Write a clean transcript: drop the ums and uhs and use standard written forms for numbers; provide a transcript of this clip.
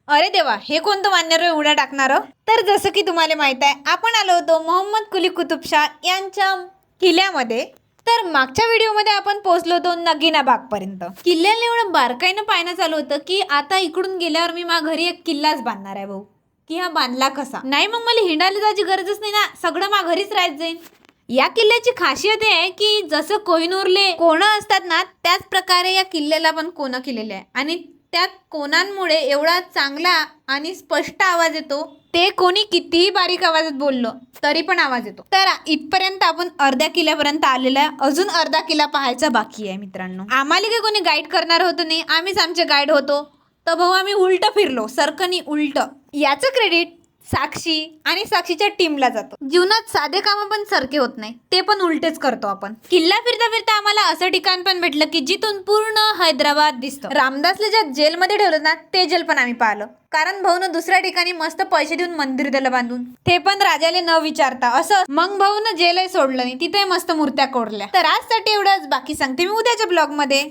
अरे देवा, हे कोणतं वानर उड्या टाकणार? तर जसं की तुम्हाला माहित आहे, आपण आलो होतो मोहम्मद कुली कुतुबशाह यांच्या किल्ल्यामध्ये. तर मागच्या व्हिडिओमध्ये आपण पोहोचलो होतो नगीना बागपर्यंत. किल्ल्याला एवढं बारकाईनं पाहणं चालू होतं की आता इकडून गेल्यावर मी माझ्या घरी एक किल्लाच बांधणार आहे भाऊ. की हा बांधला कसा? नाही मग मला हिंडायला जायची गरजच नाही ना, सगळं माझ्या घरीच राहत जाईल. या किल्ल्याची खासियत आहे की जसं कोहिनूरले कोणं असतात ना, त्याच प्रकारे या किल्ल्याला पण कोणं केलेले आहे आणि त्यात कोणांमुळे एवढा चांगला आणि स्पष्ट आवाज येतो, ते कोणी कितीही बारीक आवाजात बोललो तरी पण आवाज येतो. तर इथपर्यंत आपण अर्ध्या किल्ल्यापर्यंत आलेला आहे. अजून अर्धा किल्ला पाहायचा बाकी आहे मित्रांनो. आम्हाला काही कोणी गाईड करणार होतं नाही, आम्हीच आमचे गाईड होतो. तर भाऊ आम्ही उलट फिरलो, सरकनी उलट. याचं क्रेडिट साक्षी आणि साक्षीच्या टीमला जातो. जीवनात साधे कामं पण सारखे होत नाही, ते पण उलटेच करतो आपण. किल्ला फिरता फिरता आम्हाला असं ठिकाण पण भेटलं की जिथून पूर्ण हैदराबाद दिसतं. रामदासला ज्या जेलमध्ये ठेवलं ना, ते जेल पण आम्ही पाहिलं. कारण भाऊनं दुसऱ्या ठिकाणी मस्त पैसे देऊन मंदिर दिलं बांधून, ते पण राजाले न विचारता. असं मग भाऊनं जेलही सोडलं नाही, तिथे मस्त मूर्त्या कोरल्या. तर आजसाठी एवढंच, बाकी सांगते मी उद्याच्या ब्लॉग मध्ये.